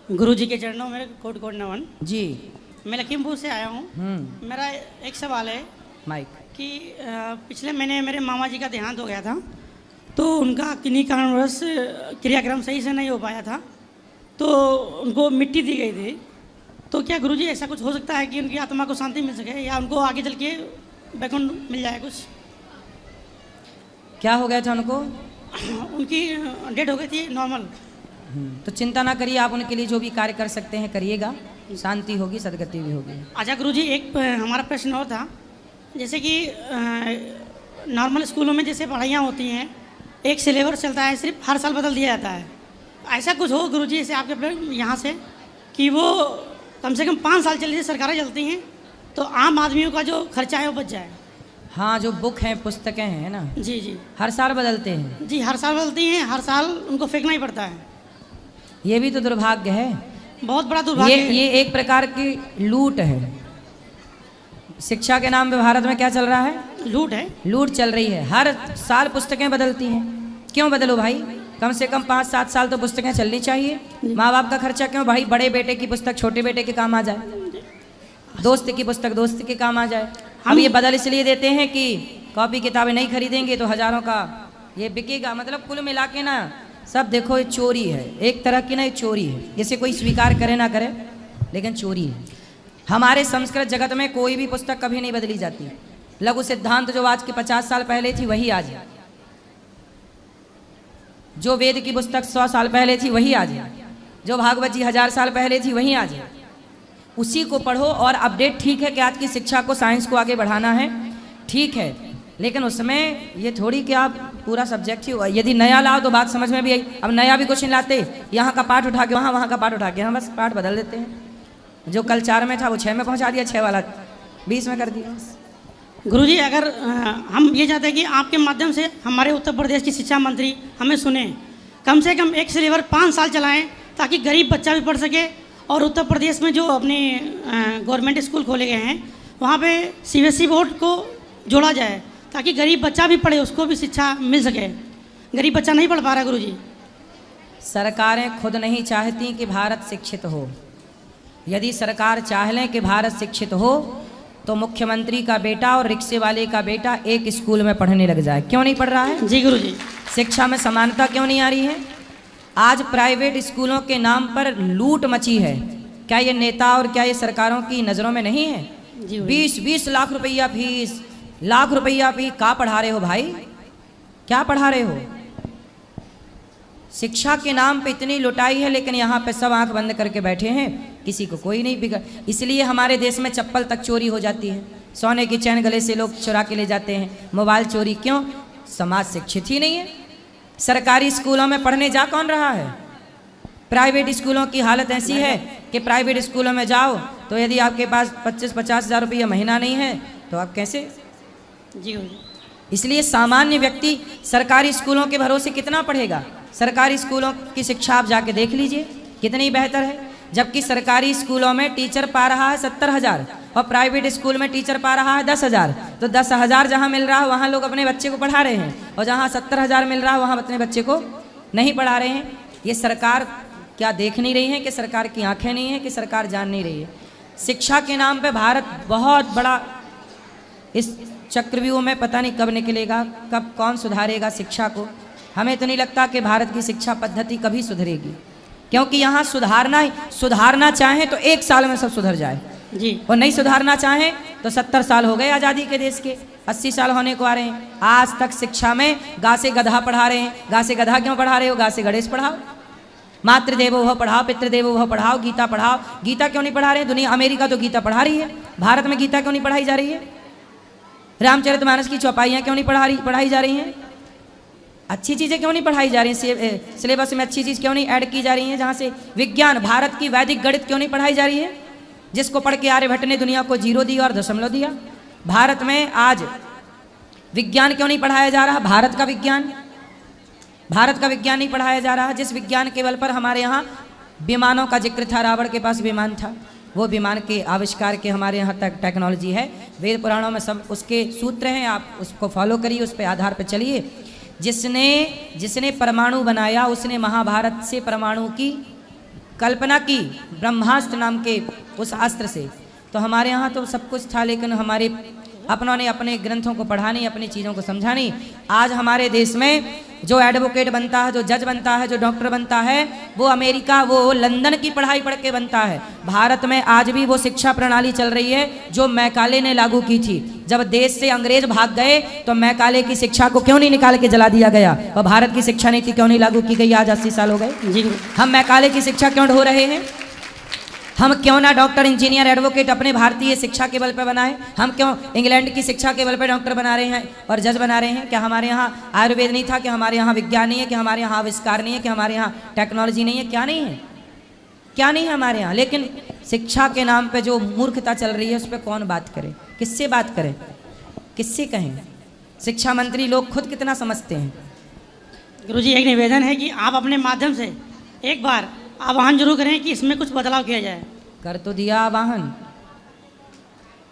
गुरु जी के चरणों में कोट कोट नमन जी। मैं लखीमपुर से आया हूँ। मेरा एक सवाल है माइक कि पिछले महीने मेरे मामा जी का देहांत हो गया था, तो उनका किन्हीं कारणवश क्रियाक्रम सही से नहीं हो पाया था, तो उनको मिट्टी दी गई थी। तो क्या गुरु जी ऐसा कुछ हो सकता है कि उनकी आत्मा को शांति मिल सके या उनको आगे चल के वैकुंठ मिल जाए? कुछ क्या हो गया था उनको? उनकी डेथ हो गई थी नॉर्मल। तो चिंता ना करिए, आप उनके लिए जो भी कार्य कर सकते हैं करिएगा, शांति होगी, सदगति भी होगी। अच्छा गुरु जी, एक हमारा प्रश्न और था, जैसे कि नॉर्मल स्कूलों में जैसे पढ़ाइयाँ होती हैं, एक सिलेबस चलता है, सिर्फ हर साल बदल दिया जाता है। ऐसा कुछ हो गुरु जी जैसे आपके यहाँ से कि वो कम से कम 5 साल चली, सरकारें चलती हैं, तो आम आदमियों का जो खर्चा है वो बच जाए। हाँ, जो बुक हैं, पुस्तकें हैं ना, जी जी, हर साल बदलते हैं। जी हर साल बदलती हैं, हर साल उनको फेंकना ही पड़ता है। ये भी तो दुर्भाग्य है, बहुत बड़ा दुर्भाग्य है। ये एक प्रकार की लूट है। शिक्षा के नाम पे भारत में क्या चल रहा है? लूट है, लूट चल रही है। हर साल पुस्तकें बदलती हैं। क्यों बदलो भाई? कम से कम 5-7 साल तो पुस्तकें चलनी चाहिए। माँ बाप का खर्चा क्यों भाई? बड़े बेटे की पुस्तक छोटे बेटे के काम आ जाए, दोस्त की पुस्तक दोस्त के काम आ जाए। हम ये बदल इसलिए देते हैं कि कॉपी किताबें नहीं खरीदेंगे तो हजारों का ये बिकेगा। मतलब कुल मिला के ना सब देखो ये चोरी है, एक तरह की ना ये चोरी है। जैसे कोई स्वीकार करे ना करे, लेकिन चोरी है। हमारे संस्कृत जगत में कोई भी पुस्तक कभी नहीं बदली जाती। लघु सिद्धांत जो आज के 50 साल पहले थी वही आज है, जो वेद की पुस्तक 100 साल पहले थी वही आज है, जो भागवत जी 1000 साल पहले थी वही आज है। उसी को पढ़ो और अपडेट। ठीक है कि आज की शिक्षा को, साइंस को आगे बढ़ाना है, ठीक है, लेकिन उसमें ये थोड़ी कि आप पूरा सब्जेक्ट ही, यदि नया लाओ तो बात समझ में भी आई। अब नया भी कुछ नहीं लाते, यहाँ का पाठ उठा के वहाँ, वहाँ का पाठ उठा के यहाँ, बस पाठ बदल देते हैं। जो कल 4 में था वो 6 में पहुँचा दिया, 6 वाला 20 में कर दिया। गुरुजी, अगर हम ये चाहते हैं कि आपके माध्यम से हमारे उत्तर प्रदेश की शिक्षा मंत्री हमें सुने, कम से कम एक सिलेबस 5 साल चलाएं, ताकि गरीब बच्चा भी पढ़ सके। और उत्तर प्रदेश में जो अपने गवर्नमेंट स्कूल खोले गए हैं, वहाँ पे CBSE बोर्ड को जोड़ा जाए, ताकि गरीब बच्चा भी पढ़े, उसको भी शिक्षा मिल सके। गरीब बच्चा नहीं पढ़ पा रहा गुरुजी। सरकारें खुद नहीं चाहती कि भारत शिक्षित हो। यदि सरकार चाह लें कि भारत शिक्षित हो तो मुख्यमंत्री का बेटा और रिक्शे वाले का बेटा एक स्कूल में पढ़ने लग जाए। क्यों नहीं पढ़ रहा है? जी गुरुजी। शिक्षा में समानता क्यों नहीं आ रही है? आज प्राइवेट स्कूलों के नाम पर लूट मची है। क्या ये नेता और क्या ये सरकारों की नज़रों में नहीं है? 20-20 लाख रुपया फीस, लाख रुपया फीस। क्या पढ़ा रहे हो भाई? क्या पढ़ा रहे हो? शिक्षा के नाम पे इतनी लुटाई है, लेकिन यहाँ पे सब आंख बंद करके बैठे हैं, किसी को कोई नहीं बिगड़। इसलिए हमारे देश में चप्पल तक चोरी हो जाती है, सोने की चैन गले से लोग चुरा के ले जाते हैं, मोबाइल चोरी। क्यों? समाज शिक्षित ही नहीं है। सरकारी स्कूलों में पढ़ने जा कौन रहा है? प्राइवेट स्कूलों की हालत ऐसी है कि प्राइवेट स्कूलों में जाओ तो यदि आपके पास 25-50 हज़ार रुपया महीना नहीं है तो आप कैसे? जी। इसलिए सामान्य व्यक्ति सरकारी स्कूलों के भरोसे कितना पढ़ेगा? सरकारी स्कूलों की शिक्षा आप जाके देख लीजिए कितनी बेहतर है। जबकि सरकारी स्कूलों में टीचर पा रहा है 70,000 और प्राइवेट स्कूल में टीचर पा रहा है 10,000। तो 10,000 जहाँ मिल रहा है वहाँ लोग अपने बच्चे को पढ़ा रहे हैं, और जहाँ 70,000 मिल रहा है वहाँ अपने बच्चे को नहीं पढ़ा रहे हैं। ये सरकार क्या देख नहीं रही है कि सरकार की आंखें नहीं है कि सरकार जान नहीं रही है? शिक्षा के नाम पे भारत बहुत बड़ा इस चक्रव्यूह में पता नहीं कब निकलेगा, कब कौन सुधारेगा शिक्षा को। हमें तो नहीं लगता कि भारत की शिक्षा पद्धति कभी सुधरेगी, क्योंकि यहाँ सुधारना चाहें तो 1 साल में सब सुधर जाए जी, और नहीं सुधारना चाहें तो 70 साल हो गए आज़ादी के देश के, 80 साल होने को आ रहे हैं। आज तक शिक्षा में गा से गधा पढ़ा रहे हैं। गा से गधा क्यों पढ़ा रहे हो? गा से गणेश पढ़ाओ, मातृदेवो भव पढ़ाओ, पितृदेवो भव पढ़ाओ, गीता पढ़ाओ। गीता क्यों नहीं पढ़ा रहे हैं? दुनिया, अमेरिका तो गीता पढ़ा रही है, भारत में गीता क्यों नहीं पढ़ाई जा रही है? रामचरितमानस की चौपाइयाँ क्यों नहीं पढ़ाई जा रही हैं? अच्छी चीज़ें क्यों नहीं पढ़ाई जा रही हैं? सिलेबस में अच्छी चीज़ क्यों नहीं ऐड की जा रही हैं? जहाँ से विज्ञान, भारत की वैदिक गणित क्यों नहीं पढ़ाई जा रही है, जिसको पढ़ के आर्यभट्ट ने दुनिया को 0 दिया और दशमलव दिया? भारत में आज विज्ञान क्यों नहीं पढ़ाया जा रहा? भारत का विज्ञान नहीं पढ़ाया जा रहा। जिस विज्ञान के बल पर हमारे यहाँ विमानों का जिक्र था, रावण के पास विमान था, वो विमान के आविष्कार के हमारे यहाँ तक टेक्नोलॉजी है। वेद पुराणों में सब उसके सूत्र हैं, आप उसको फॉलो करिए, उस पर आधार पर चलिए। जिसने परमाणु बनाया उसने महाभारत से परमाणु की कल्पना की ब्रह्मास्त्र नाम के उस अस्त्र से, तो हमारे यहाँ तो सब कुछ था, लेकिन हमारे अपनों ने अपने ग्रंथों को पढ़ा नहीं, अपनी चीज़ों को समझा नहीं। आज हमारे देश में जो एडवोकेट बनता है, जो जज बनता है, जो डॉक्टर बनता है, वो अमेरिका, वो लंदन की पढ़ाई पढ़ के बनता है। भारत में आज भी वो शिक्षा प्रणाली चल रही है जो मैकाले ने लागू की थी। जब देश से अंग्रेज भाग गए तो मैकाले की शिक्षा को क्यों नहीं निकाल के जला दिया गया, और भारत की शिक्षा नीति क्यों नहीं लागू की गई? आज 80 साल हो गए। जी हम मैकाले की शिक्षा क्यों ढो रहे हैं? हम क्यों ना डॉक्टर, इंजीनियर, एडवोकेट अपने भारतीय शिक्षा के बल पर बनाए? हम क्यों इंग्लैंड की शिक्षा के बल पर डॉक्टर बना रहे हैं और जज बना रहे हैं? क्या हमारे यहाँ आयुर्वेद नहीं था? क्या हमारे यहाँ विज्ञान नहीं है? क्या हमारे यहाँ आविष्कार नहीं है? क्या हमारे यहाँ टेक्नोलॉजी नहीं है? क्या नहीं है? क्या नहीं है हमारे यहाँ? लेकिन शिक्षा के नाम पे जो मूर्खता चल रही है उस पर कौन बात करे? किससे बात करें? किससे कहें? शिक्षा मंत्री लोग खुद कितना समझते हैं? गुरुजी, एक निवेदन है कि आप अपने माध्यम से एक बार आह्वान जरूर करें कि इसमें कुछ बदलाव किया जाए। कर तो दिया आह्वान,